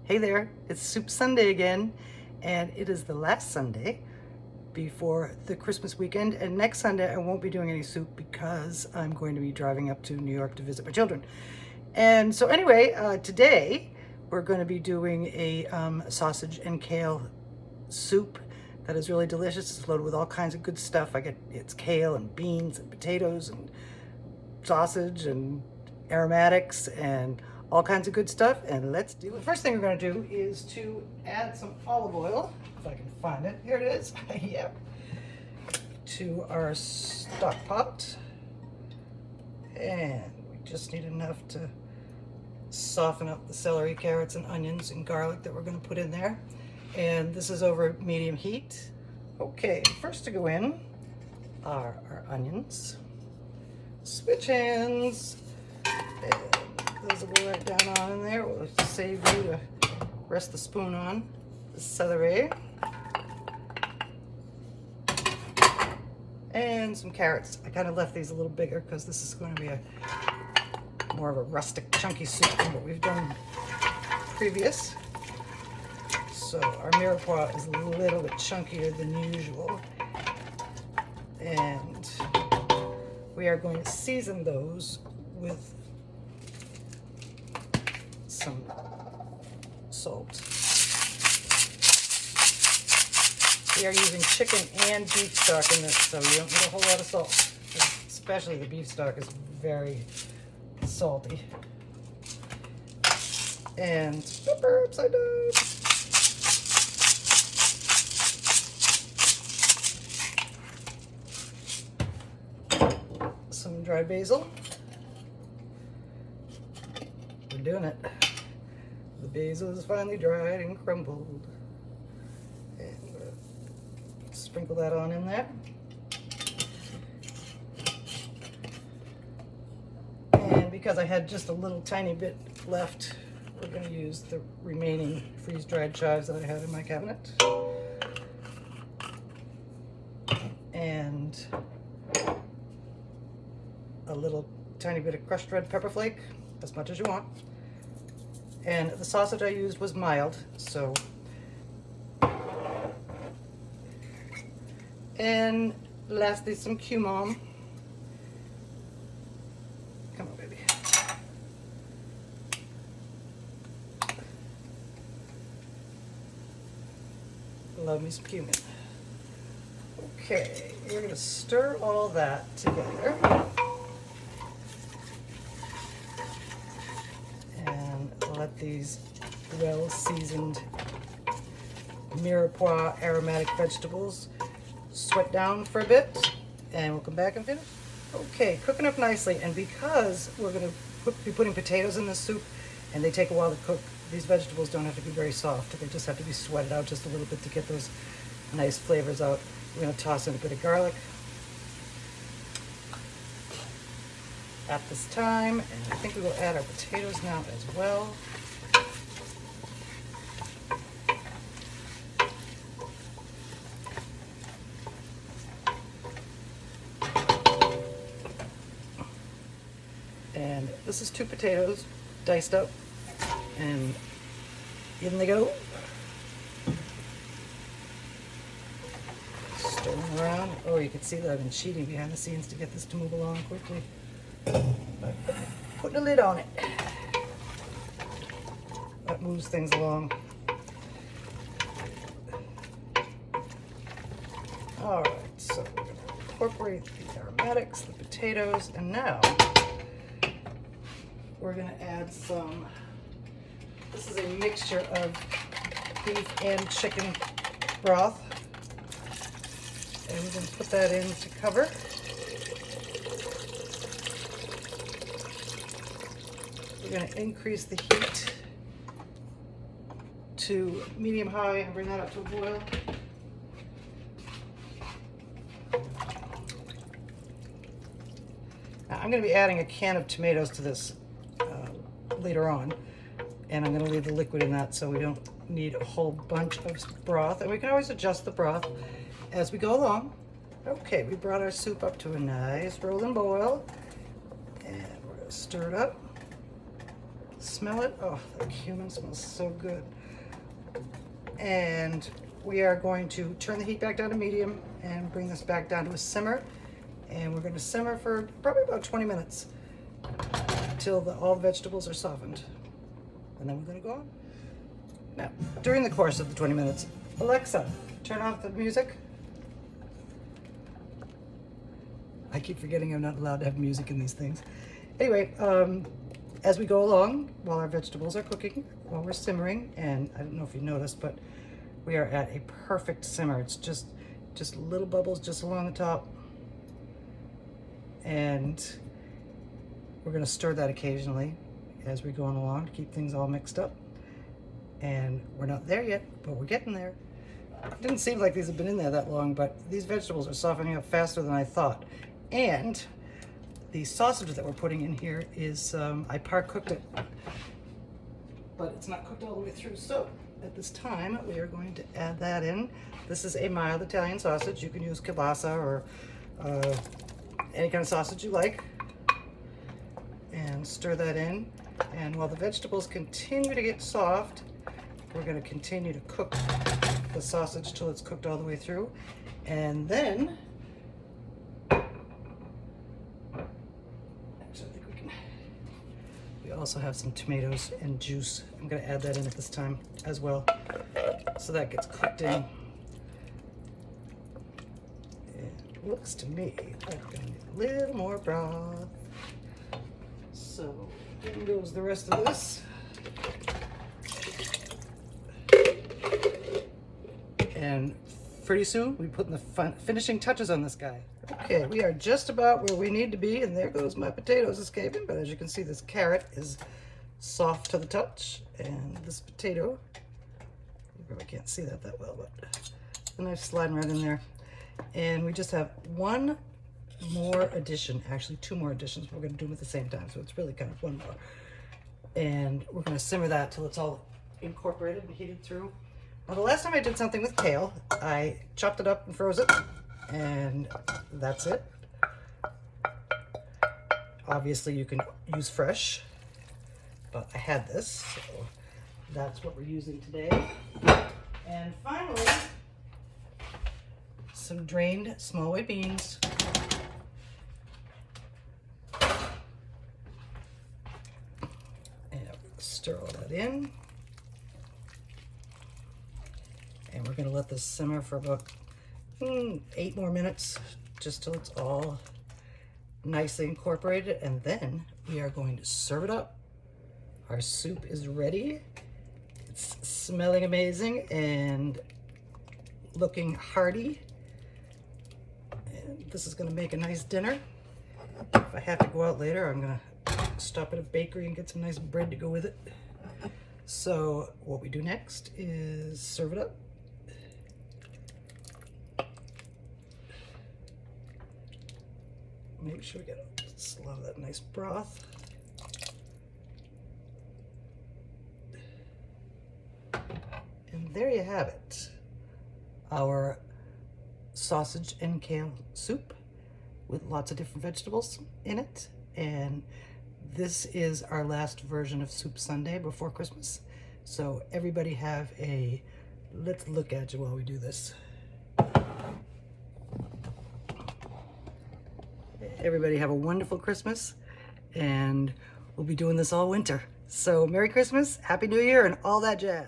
Hey there, it's Soup Sunday again, and it is the last Sunday before the Christmas weekend. And next Sunday, I won't be doing any soup because I'm going to be driving up to New York to visit my children. And so, anyway, today we're going to be doing a sausage and kale soup that is really delicious. It's loaded with all kinds of good stuff. It's kale and beans and potatoes and sausage and aromatics and all kinds of good stuff, and let's do it. The first thing we're going to do is to add some olive oil, if I can find it. Here it is. Yep. To our stock pot, and we just need enough to soften up the celery, carrots, and onions and garlic that we're going to put in there. And this is over medium heat. Okay, first to go in are our onions. Switch hands. And those will go right down on in there. We'll save you to rest the spoon on the celery. And some carrots. I kind of left these a little bigger because this is going to be more of a rustic, chunky soup than what we've done previous. So our mirepoix is a little bit chunkier than usual. And we are going to season those with some salt. We are using chicken and beef stock in this, so you don't need a whole lot of salt. Especially the beef stock is very salty. And pepper upside down. Some dried basil. We're doing it. The basil is finally dried and crumbled. And we're going to sprinkle that on in there. And because I had just a little tiny bit left, we're going to use the remaining freeze-dried chives that I had in my cabinet. And a little tiny bit of crushed red pepper flake, as much as you want. And the sausage I used was mild, so. And lastly, some cumin. Come on, baby. Love me some cumin. Okay, we're gonna stir all that together. Let these well-seasoned mirepoix aromatic vegetables sweat down for a bit, and we'll come back and finish. Okay, cooking up nicely, and because we're going to be putting potatoes in this soup, and they take a while to cook, these vegetables don't have to be very soft. They just have to be sweated out just a little bit to get those nice flavors out. We're going to toss in a bit of garlic at this time, and I think we will add our potatoes now as well. And this is 2 potatoes diced up, and in they go. Stirring around. Oh, you can see that I've been cheating behind the scenes to get this to move along quickly. Putting a lid on it. That moves things along. Alright, so we're going to incorporate the aromatics, the potatoes, and now we're going to add some, this is a mixture of beef and chicken broth. And we're going to put that in to cover. We're going to increase the heat to medium high and bring that up to a boil. Now, I'm going to be adding a can of tomatoes to this later on, and I'm going to leave the liquid in that so we don't need a whole bunch of broth, and we can always adjust the broth as we go along. Okay, we brought our soup up to a nice rolling boil, and we're going to stir it up. Smell it? Oh, the cumin smells so good. And we are going to turn the heat back down to medium and bring this back down to a simmer. And we're going to simmer for probably about 20 minutes till all the vegetables are softened. And then we're going to go on. Now, during the course of the 20 minutes, Alexa, turn off the music. I keep forgetting I'm not allowed to have music in these things. Anyway, as we go along, while our vegetables are cooking, while we're simmering, and I don't know if you noticed, but we are at a perfect simmer. It's just little bubbles just along the top. And we're gonna stir that occasionally as we're going along to keep things all mixed up. And we're not there yet, but we're getting there. It didn't seem like these have been in there that long, but these vegetables are softening up faster than I thought. And the sausage that we're putting in here is, I part cooked it, but it's not cooked all the way through. So at this time, we are going to add that in. This is a mild Italian sausage. You can use kielbasa or any kind of sausage you like. And stir that in. And while the vegetables continue to get soft, we're going to continue to cook the sausage till it's cooked all the way through. And then, actually I think we also have some tomatoes and juice. I'm going to add that in at this time as well. So that gets cooked in. It looks to me like we're going to need a little more broth. So in goes the rest of this. And pretty soon we'll be putting the finishing touches on this guy. Okay, we are just about where we need to be, and there goes my potatoes escaping. But as you can see, this carrot is soft to the touch, and this potato, you probably can't see that well, but a knife sliding right in there. And we just have one more addition, actually two more additions. We're going to do them at the same time, so it's really kind of one more. And we're going to simmer that till it's all incorporated and heated through. Now, the last time I did something with kale, I chopped it up and froze it, and that's it. Obviously, you can use fresh, but I had this, so that's what we're using today. And finally, some drained small white beans. And stir all that in. And we're going to let this simmer for about 8 more minutes, just till it's all nicely incorporated. And then we are going to serve it up. Our soup is ready. It's smelling amazing and looking hearty. And this is going to make a nice dinner. If I have to go out later, I'm going to stop at a bakery and get some nice bread to go with it. So what we do next is serve it up. Make sure we get a lot of that nice broth. And there you have it. Our sausage and kale soup with lots of different vegetables in it. And this is our last version of Soup Sunday before Christmas. So everybody have a, let's look at you while we do this. Everybody have a wonderful Christmas, and we'll be doing this all winter. So Merry Christmas, Happy New Year, and all that jazz.